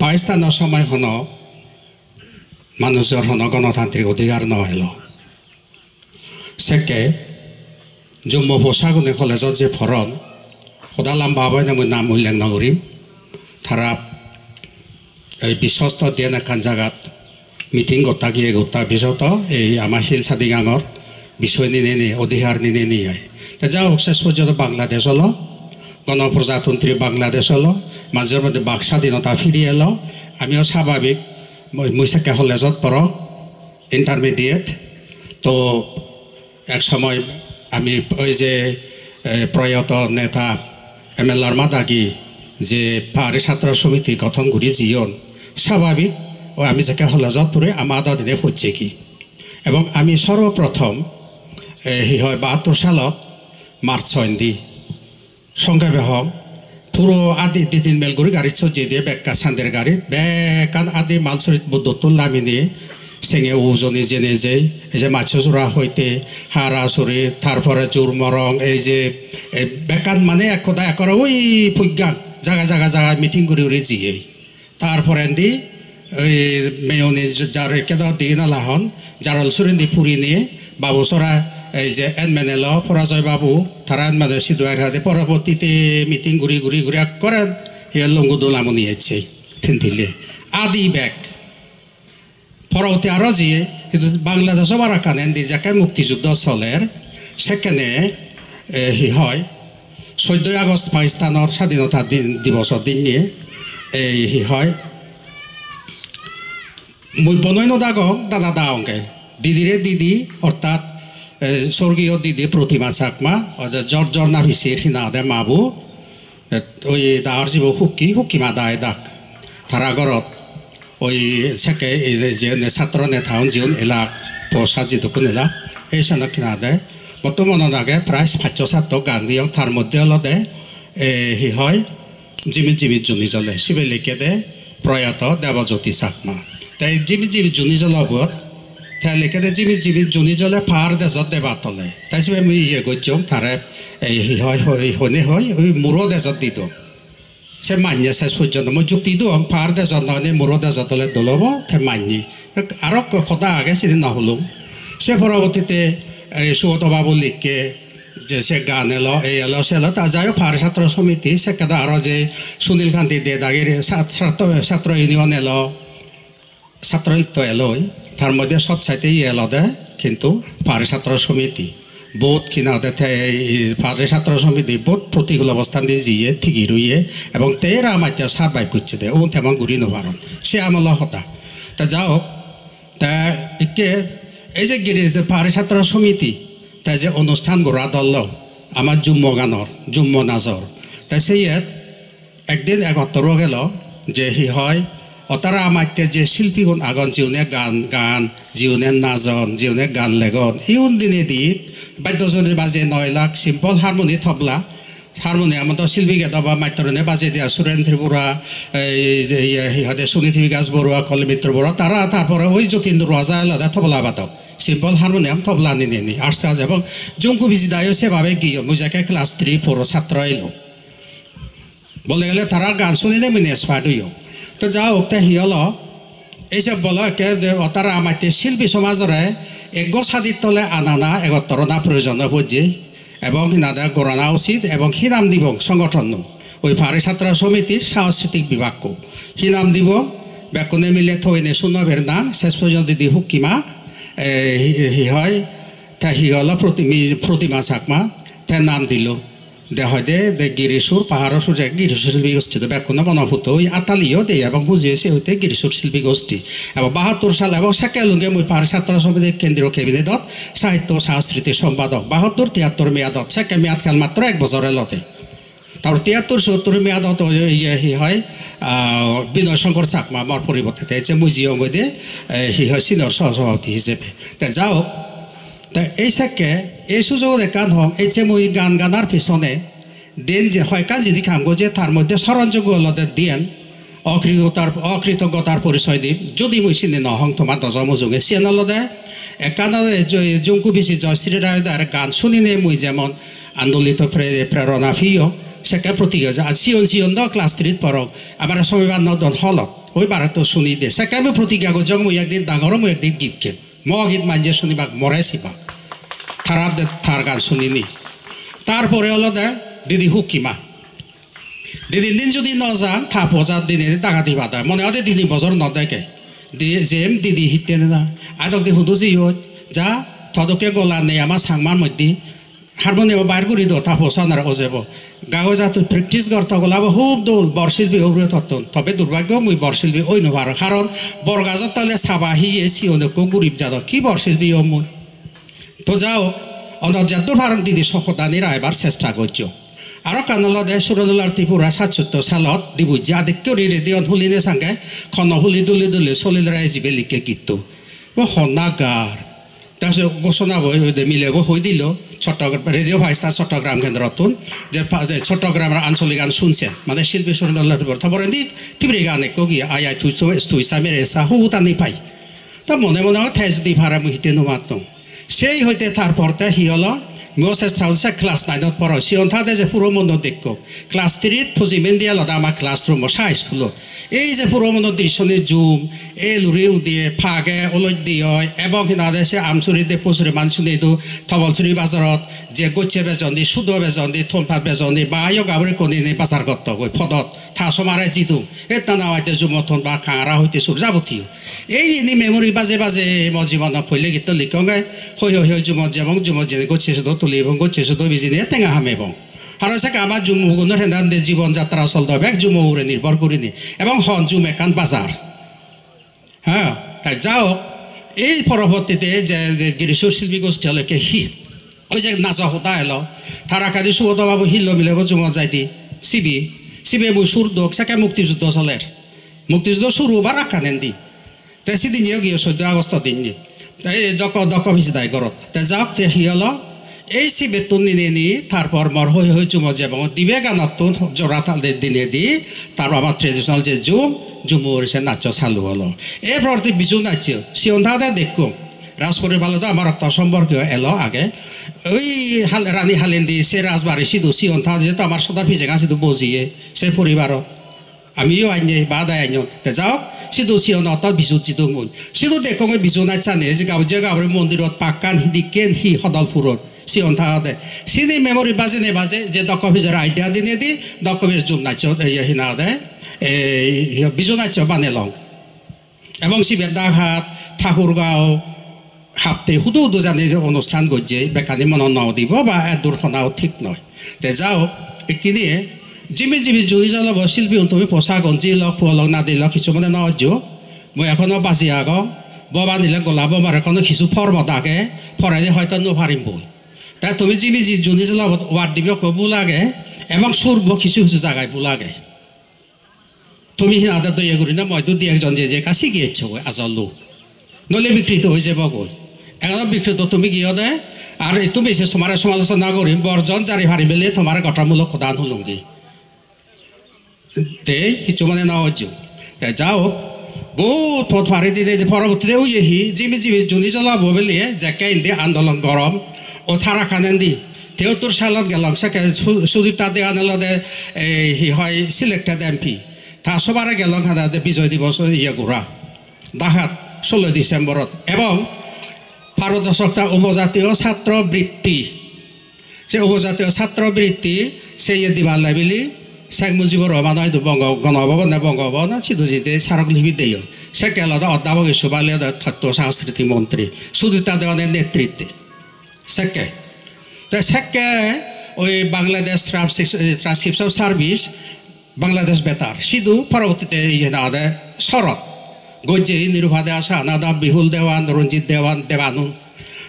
পাকিস্তানের সময় হন মানুষের হন গণতান্ত্রিক অধিকার নহল সেকে জম্মু পোশাকুনি কলেজত যে ফরন সদা লাম্বা হবাই মই নাম উল্লেখ নকরিম তারা এই বিশ্বস্ত দিন এখান জায়গাত মিটিং গোটা গিয়ে গোটা পিছত এই আমার শিল সাদিগাঙর বিষয় নিনে নিয়ে অধিকার নিনে নিয়ে যা হোক শেষ পর্যন্ত বাংলাদেশ হলো গণপ্রজাতন্ত্রী বাংলাদেশ হলো মাঝের মধ্যে বাক স্বাধীনতা ফিরিয়ে এলো আমিও স্বাভাবিক মুইসাকে কলেজত পড়ো ইন্টারমিডিয়েট তো এক সময় আমি ওই যে প্রয়াত নেতা MLR মাদাগি যে পাহাড়ি ছাত্র সমিতি গঠন করি জীবন স্বাভাবিক ও আমি যাকে কলেজত পড়ে আমার আদা দিনে পড়ছে কি এবং আমি সর্বপ্রথম হয় 72 সালত মার্চ 6 দি সংখ্যা হক পুরো আদি দিন মেলগুড়ি গাড়ি সজ্জিয়ে দিয়ে বেকা সান্দের গাড়ি বেকান আদি মালসরিত বুদ্ধতুল নামি নিয়ে সেঙে উজনি জেনে যে এই যে মাছচুরা হইতে হারাসুরি তারপরে জোর মরং এই যে বেকান মানে একদা একরা ওই ফুগান জায়গা জায়গা জায়গা মিটিং করে উড়ে জিয়ে তারপরে দি ওই মেয়নি যার কেদা দিয়ে না লাহন জারল সুরিন্দি পুরি নিয়ে বাবুসরা এই যে এনমেনেল পরাজয় বাবু তারা মানে সিধুয়ার হাতে পরবর্তীতে মিটিং ঘুরি ঘুরি ঘুরি করেন হিয়ার লঙ্গু দোলামো নিয়েছে থিনথিলে আদি ব্যাগ পরবর্তী আরও যিয়ে কিন্তু বাংলাদেশও বারা কানেন দি যাকে মুক্তিযুদ্ধ চলের সেখানে হয় 14 আগস্ট পাকিস্তানের স্বাধীনতা দিবসের দিন নিয়ে এই হয় মই বনৈন দাগ দাদা দা অঙ্কে দিদিরে দিদি অর্থাৎ স্বর্গীয় দিদি প্রতিমা চাকমা জর্জর নাভিসির হিনাদে মাবু ওই দাঁড় জীব হুকিমা দায় দাক তারা ঘরত ওই সেকে যে ছাত্র নেতা জীবন এলাক পোষা যিদুকুন এলাক এই সানক কিনা দেয় বর্তমানের আগে প্রায় 500 গান দিয়ক তার মধ্যে হল দে হি হয় জিমিত জিমিত জুনি জ্বলে শিবে লিখে দে প্রয়াত দেবজ্যোতি চাকমা তাই জিমিত জিমিত জুনি জ্বলাবত তাই লিখে দে জিমিত জিমিত জুনি জ্বলে পাহাড় দেশত দেবা তলে তাই সবে মই ইয়ে করছম তারে এই হয় হনে হয় ওই মুরো দেশত দি দিও সে মানিয়ে শেষ পর্যন্ত মই যুক্তি দিও পাহাড় দেশত নহলে মুরো দেশত তলে দলব তাই মানি আরো কথা আগে সেদিন নহলুম সে পরবর্তীতে এই সুগত বাবু লিখকে যে সে গান এলো এই এলো সে এলো তা যাই হোক পাহাড়ি ছাত্র সমিতি সে কেদা আরও যে সুনীল কান্তি দে দাগের ছাত্র ইউনিয়ন এলো ছাত্রলিপ্ত এলোই তার মধ্যে সব চাইতে এলো দে কিন্তু পাহাড়ি ছাত্র সমিতি বহুত কিনা পাহাড়ি ছাত্র সমিতি বহুত প্রতিকূল অবস্থান দিয়ে জিয়ে ঠিকই রুইয়ে এবং তেরা আমার সার্ভাইভ করছে দে ও তেমন ঘুরি নবারণ সে আমল হতা তা যাও তা একে এই যে গিরি পাহাড়ি ছাত্র সমিতি তাই যে অনুষ্ঠান গড়া দল আমার জুম্ম গানর জুম্ম নাচর তাই সেই একদিন 71 গেল যে হি হয় অতারা আমার যে শিল্পীগুণ আগন জিউনে গান জিউনে নাজন জিউনে গান লেগন ইউন দিনে দি বাদ্যজনে বাজে 9 লাখ সিম্পল হারমোনি তবলা হারমোনিয়াম তো শিল্পী গেদবা মাইতরনে বাজে দিয়া সুরেন্দ্র বড়া ইহাদে সুনীতি বিকাশ বড়ুয়া কলমিত্র বড়া তারা তারপরে ওই যতীন্দ্র রাজা আলাদা তবলা বাদক সিম্পল হারমোনিয়াম তবলা নিনে আর্টস এবং জঙ্কু ভিজিদায়ও সেভাবে গিয়ে মুজাকে ক্লাস 3 4 ছাত্র এলো বলে গেলে তারা গান শুনিলে মিনে এক্সপার্ট হইও তো যা হোক হিয়ল এইসব বলো একে তারা আমার শিল্পী সমাজরে এক সাদির তলে আনানা এগত্তরনা প্রয়োজন বুঝি এবং হিনাদা গড়ানা উচিত এবং হিনাম দিব সংগঠন ওই পাহাড়ি ছাত্র সমিতির সাংস্কৃতিক বিভাগ হিনাম দিব ব্যাকুনে মিলে থইনে সুনবের নাম শেষ পর্যন্ত দিদি হুকিমা হি হয় তা হি হল প্রতিমা চাকমা তার নাম দিল দে হয় দে গিরিশুর পাহাড়ের সুরে গিরিশুর শিল্পী গোষ্ঠী তো ব্যাকুনে বনভূত ওই আতালিও দে এবং বুঝিয়েছে হইতে গিরিশুর শিল্পী গোষ্ঠী এবং 72 সাল এবং সেকেলুঙ্গে মই পাহাড়ি ছাত্র সমিতির কেন্দ্রীয় ক্যাবিনেটত সাহিত্য সাংস্কৃতিক সম্পাদক 72 73 মেয়াদত সেকে মেয়াদ খেল মাত্র 1 বছর এলতে তারপর 73 74 মেয়াদত হি হয় বিনয় শঙ্কর চাকমা আমার পরিবর্তে যে মুজিও মধ্যে হি হয় সিনিয়র সহসভাপতি হিসেবে তা যাও তা এই সাকে এই সুযোগ দেখান হোক এই যে মই গান গানার পিছনে দেন যে হয় কান যদি খামগো যে তার মধ্যে স্মরণযোগ্য হলতে দিয়েন অকৃতজ্ঞতার পরিচয় দিম যদি মই চিনি নহং তোমার দজমজুগে চিনালদে একানলে জঙ্কু বেশি জয়শ্রী রায়দার গান শুনিনে মই যেমন আন্দোলিত প্রেরণা ফিও সেকে প্রতিজ্ঞা সিয়ন সিয়ন দ ক্লাস 3 পড়ক আমার সমিবান নদন হলত ওই বারাত শুনি দে সেকামে প্রতিজ্ঞা করছে মুই একদিন ডাঙর মুই একদিন গীত খেল ম গীত মাঞ্জে শুনিবাক মরাইছিবা থার গান শুনিনি তারপরে হলো দে দিদি হুকিমা দিদিন দিন যদি নযান থা পজার দিনে ডাকাতি বাদা মনে হয় দিদি বজর নদেকে যেম দিদি হিতে না আদক দি হুদু জি যা থদকে গলা নেই আমার সাংমার মধ্যে হারমোনিয়াম বাইর করি দো থা পচানার অজেব গাঁও যা তুই প্রেক্টিস করতে গলাব খুব দৌল বরশিল্পী ওরে তত্তন তবে দুর্ভাগ্য মুই বরশিল্পী ওই নবার কারণ বরগাজত তাহলে চাবা হিয়ে চিয়নকো গরিব যাদ কি বরশিল্পী ও মুই তো যাও অনজাদুর ভারত দিদি সহদানিরা এবার চেষ্টা করছো আরও কানালদে সুরদুলার ত্রিপুরা ৭৭ সালত দিবুজি আদিক্যরি রেডিঅ' হুলিনে সাংগে খন হুলি দুলি দুলি চলিল রাইজিবে লিখে গীতটো ও সনাগার তাৰপিছত ঘোষণা বই মিলেব হৈ দিল চট্টগ্রাম রেডিও ভাইস্টার চট্টগ্রাম কেন্দ্রতুন যে চট্টগ্রামের আঞ্চলিক গান শুনছে মানে শিল্পী সুরদুল্লাহ থবরে দি টিবরি গান একো গিয়ে আই আই তুই সামের এসা হুতানি পাই তো মনে মনে ঠেস দি ভাড়া মুহিতে নুমাত সেই হইতে তারপরতে হি হলো মো চেষ্টা হচ্ছে ক্লাস 9 পড়ো সিয়ন্থাতে যে পুরো মন দেখব ক্লাস 3 ফুজিমেন দিয়া লদা আমার ক্লাসরুম সাই স্কুলত এই যে পুরো মন দৃশ্যনি জুম এই লুরি উদিয়ে ফাগে ওলট দিয়ে এবং সিনাদে সে আমচুরিতে পচুরি মানসুনি দু থবলচুরি বাজারত যে গচ্ছে বেজন দি সুদ বেজন দি থমফাত বেজন দি বা গাবরি কনি নি বাজার করত গই ফদত থাসো মারে জিতু এটা নাওয়াইতে জুমথন বা খাঁরা হইতে সুর যাবতীয় এই এনে মেমোরি বাজে বাজে মো জীবন ফলে গীত লিখঙ্গে হই হই হই জুমত যেমন জুমত যে গচ্ছে সুদ তুলি এবং গচ্ছে সুদ বিজিনে টেঙা হামেব আর সে আমার জুমগুণের হেদান জীবনযাত্রা চলতে হবে এক জুমরে নির্ভর করিনি এবং হন জুম একান বাজার হ্যাঁ তাই যাও এই পরবর্তীতে যে গিরিশ্বর শিল্পী গোষ্ঠী হলে হি ওই যে নাচা হতা এলো তারা কাদি সুগত বাবু হিল মিলেব জুমত যাইতি শিবে মুই সুর দোক সেকে মুক্তিযুদ্ধ চলের মুক্তিযুদ্ধ শুরু বা রাখা নেন দি তাই সেদিনও গিয়ে 14 আগস্ট দিন তাই দক ভিজি দায় ঘরত তাই যাওক তে হি হলো এই শিবেতুন নিনে নি তারপর মর হই হই জুমত যাব দিবে গানত জোড়া তাদের দিনে দি তারপর আমার ট্রেডিশনাল যে জুমুর সে নাচ চালু হলো এরপর বিজু নাচ সিয়ন্থাতে দেখো রাজপুরের ভালো তো আমার রক্ত সম্পর্কীয় এলো আগে ওই রানী হালেন্দি সে রাজবাড়ি সিধু সিয়ন্থা যেহেতু আমার সদার ফিজেগা সিধু বজিয়ে সে পরিবারত আমিও আইনে বা দায় আইন যাও সিধু সিয়নত বিজু জিদুং মুন সিধু দেখো মই বিজু নাচ চানে যে গাঁৱৰ মন্দিৰত পাক্কান হিদিকেন হি সদলপুৰত সিয়ন্থাতে সিনি মেমোরি বাজে নে বাজে যে দক্ষ ভিজের আইডিয়া দিনে দি দক্ষ ভিজ জুম নাচ হিনাদে বিজু নাচ বানে লং এবং শিবের ডাঘাট ঠাকুরগাঁও হাপতে হুদু হুদু জানি অনুষ্ঠান গজ্জে বেকানি মন নাও দিব বা দুর্ঘটনাও ঠিক নয় তে যাও এখিনি জিমি জিমি জুড়ি জ্বলাব শিল্পী তুমি পোশাক গঞ্জি লগ ফুয়া লগ না দিল কিছুমানে নজ মই এখনো বাজি আগ ববা নিলে গোলাব মার এখনো কিছু ফরমতাকে ফরাইলে হয়তো নোভারিম বই তাই তুমি জিমি জি জুনি জ্বলাব ওয়ার্ড দিব কবু লাগে এবং সুরব কিছু কিছু জায়গায় বুলাগে তুমি সিনাতে দইয়া করি না মইতো দি একজন যে কাছি গিয়েছ আজলু নলে বিকৃত হয়ে যাব গই এখন বিকৃত তুমি গিয়ে দে আর তুমি সে তোমার সমালোচনা করিম বর্জন জারি হারি মেলে তোমার গঠনমূলক প্রদান হলুঙ্গি তে কিছু মানে না অজ্য যাও বহুত পথ ফারি দিয়ে পরবর্তীতে উইহি জিমি জিমি জুনি জ্বলাব বলে জেকে ইন্দি আন্দোলন গরম ও থারা খানেন দি 73 সালত গেল সেকে সুদীপ্তা দে আনলদে হি হয় সিলেক্টেড এমপি তা সবারে গেল খানাতে বিজয় দিবস ইয়ে ঘোরা ডাহাত 16 ডিসেম্বরত এবং ভারত সরকার উপজাতীয় ছাত্রবৃত্তি সে উপজাতীয় ছাত্রবৃত্তি সেই দিবার লাইবিলি শেখ মুজিবুর রহমান হয়তো গণভবন বঙ্গভবন সিধুজিতে স্মারকলিপি দেয় সে কেলাদা অধ্যাপক ইসুবালিয়া তথ্য সংস্কৃতি মন্ত্রী সুদীপ্তা দেওয়ানের নেতৃত্বে সেকে তো সেকে ওই বাংলাদেশ ট্রান্সক্রিপশন সার্ভিস বাংলাদেশ বেতার সিধু পরবর্তীতে ইয়ে শরৎ গজ্জে নিরুভাদে আসা নাদা বিহুল দেওয়ান রঞ্জিত দেওয়ান দেবানুন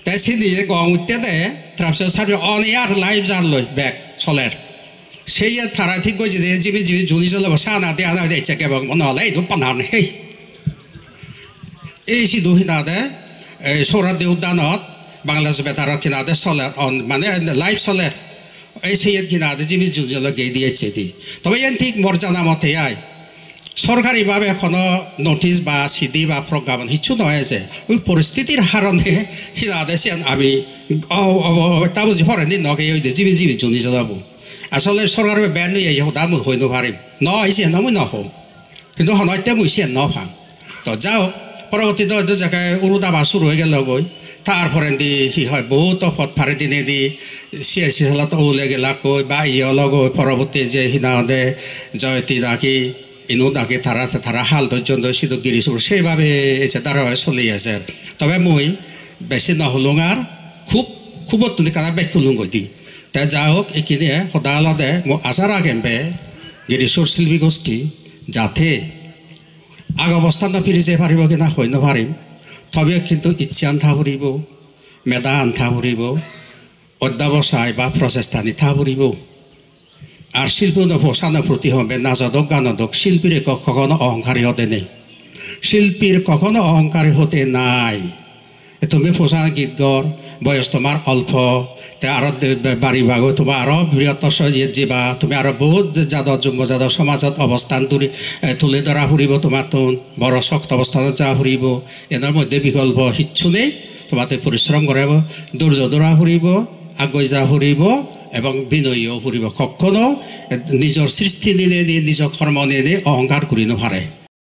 তাই সিধি গং উঠতে transcription service on air live জান লই ব্যাক চলের সেই তারা ঠিক গজে জিবি জিবি জুনি জ্বলাব সানা দে আনা দিয়েছে কেবল মনে হলে এই পানার হেই এই সিধু হিনাদে সৌরাদ্দি উদ্যানত বাংলাদেশ বেতার কিনাদে চলের অন মানে লাইভ চলের এই সেই কিনাদে জিবি জুনি জ্বলা গিয়ে দিয়েছে দি তবে এন ঠিক মর্যাদা মতে আয় সরকারিভাবে এখনো নোটিশ বা সিডি বা প্রজ্ঞাপন কিছু নয় যে ওই পরিস্থিতির হারণে হিনাদে আমি তা বুঝি ফরেনি নগে ওই জিবি জিবি জুনি জ্বলাব আসলে সরকারের ব্যান নিয়ে দাম হইনো পারিম ন আইসে না মই নহম কিন্তু হনতে মুইছে নফাং তো যাও পরবর্তীতে হয়তো জায়গায় উরুদাবা শুরু হয়ে গেল গই তারপরে দি হি হয় বহুত পথ ফারে দিনে দি সিয়াসি সালাত ওলে গেলা কই বা ইয়ে লগই পরবর্তী যে হিনাদে জয়তী ডাকি ইনু ডাকি তারা হাল পর্যন্ত সিধু গিরিশুর সেইভাবে এসে তারা চলি আছে তবে মই বেশি নহলুং আর খুব তুমি কানা বেক করলুং গই দি তাই যা হোক এইখিনি সদা আলাদে মই আশা রাখেন বে গিরিশুর শিল্পী গোষ্ঠী যাতে আগ অবস্থান ফিরে যে পারিব কিনা হয় নারিম তবে কিন্তু ইচ্ছা আন্থা ফুরিব মেধা আন্থা ফুরিব অধ্যাবসায় বা প্রচেষ্টা নিথা ফুরিব আর শিল্পী পোষানো প্রতি হবে নাচদক গানদক শিল্পীর কখনো অহংকারী হতে নেই শিল্পীর কখনো অহংকারী হতে নাই তুমি পোষা গীত গর বয়স তোমার অল্প আরো বাড়ি ভাগ তোমার আরো বৃহত্তর যাবা তুমি আরো বহুত যাদব যুগ্ম যাদব সমাজত অবস্থান তুলে ধরা ফুরিব তোমার তো বড় শক্ত অবস্থানত যা ফুরিব এর মধ্যে বিকল্প কিচ্ছু নেই তোমাতে পরিশ্রম করাব ধৈর্য ধরা ফুরিব আগুৱাই যা ফুরিব এবং বিনয়ীও ফুরিব কখনো নিজের সৃষ্টি নিলে নিজের কর্ম নিলে অহংকার করি নপারে